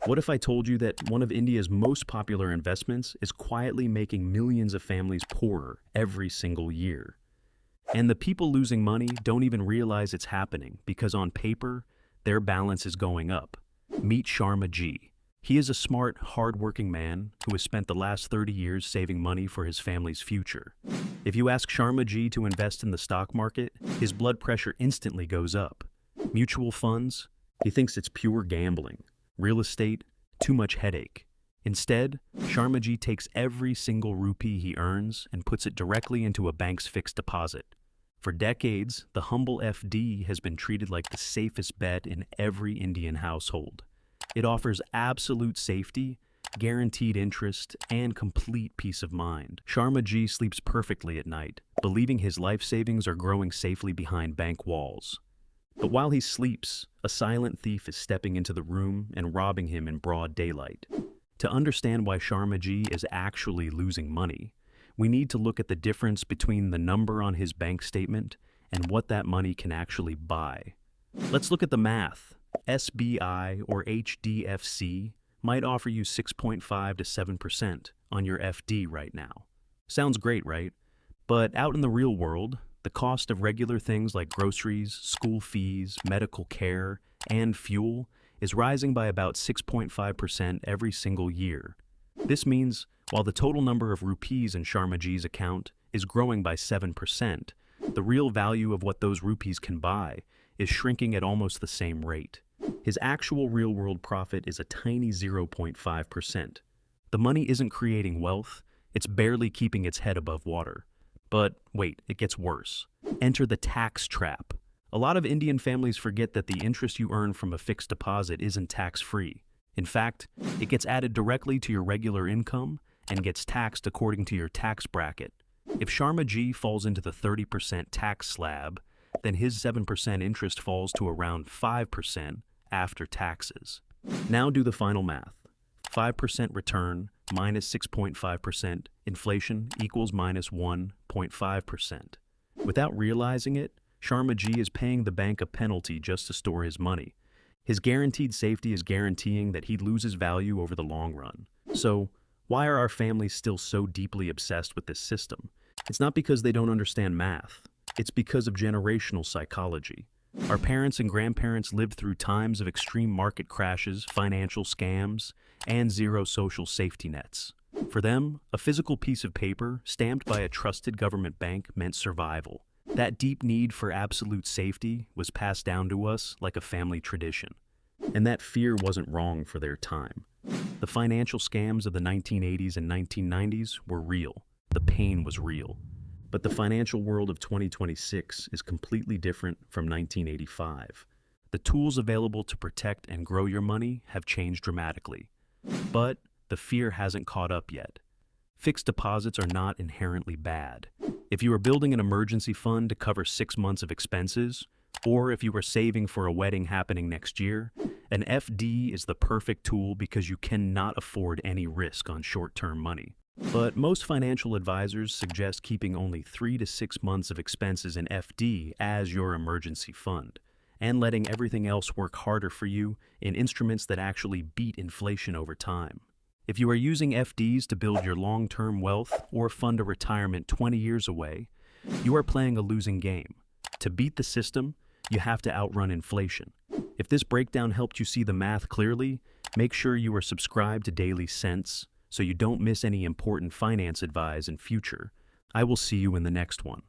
What if I told you that one of India's most popular investments is quietly making millions of families poorer every single year? And the people losing money don't even realize it's happening because on paper, their balance is going up. Meet Sharma Ji. He is a smart, hard-working man who has spent the last 30 years saving money for his family's future. If you ask Sharma Ji to invest in the stock market, his blood pressure instantly goes up. Mutual funds? He thinks it's pure gambling. Real estate? Too much headache. Instead, Sharma Ji takes every single rupee he earns and puts it directly into a bank's fixed deposit. For decades, the humble FD has been treated like the safest bet in every Indian household. It offers absolute safety, guaranteed interest, and complete peace of mind. Sharma Ji sleeps perfectly at night, believing his life savings are growing safely behind bank walls. But while he sleeps, a silent thief is stepping into the room and robbing him in broad daylight. To understand why Sharma Ji is actually losing money, we need to look at the difference between the number on his bank statement and what that money can actually buy. Let's look at the math. SBI or HDFC might offer you 6.5 to 7% on your FD right now. Sounds great, right? But out in the real world, the cost of regular things like groceries, school fees, medical care, and fuel is rising by about 6.5% every single year. This means while the total number of rupees in Sharma Ji's account is growing by 7%, the real value of what those rupees can buy is shrinking at almost the same rate. His actual real-world profit is a tiny 0.5%. The money isn't creating wealth, it's barely keeping its head above water. But wait, it gets worse. Enter the tax trap. A lot of Indian families forget that the interest you earn from a fixed deposit isn't tax-free. In fact, it gets added directly to your regular income and gets taxed according to your tax bracket. If Sharma Ji falls into the 30% tax slab, then his 7% interest falls to around 5% after taxes. Now do the final math. 5% return minus 6.5% inflation equals minus 1.5%. Without realizing it, Sharma Ji is paying the bank a penalty just to store his money. His guaranteed safety is guaranteeing that he loses value over the long run. So, why are our families still so deeply obsessed with this system? It's not because they don't understand math. It's because of generational psychology. Our parents and grandparents lived through times of extreme market crashes, financial scams, and zero social safety nets. For them, a physical piece of paper stamped by a trusted government bank meant survival. That deep need for absolute safety was passed down to us like a family tradition. And that fear wasn't wrong for their time. The financial scams of the 1980s and 1990s were real. The pain was real. But the financial world of 2026 is completely different from 1985. The tools available to protect and grow your money have changed dramatically. But the fear hasn't caught up yet. Fixed deposits are not inherently bad. If you are building an emergency fund to cover 6 months of expenses, or if you are saving for a wedding happening next year, an FD is the perfect tool because you cannot afford any risk on short-term money. But most financial advisors suggest keeping only 3 to 6 months of expenses in FD as your emergency fund, and letting everything else work harder for you in instruments that actually beat inflation over time. If you are using FDs to build your long-term wealth or fund a retirement 20 years away, you are playing a losing game. To beat the system, you have to outrun inflation. If this breakdown helped you see the math clearly, make sure you are subscribed to Daily Sense so you don't miss any important finance advice in future. I will see you in the next one.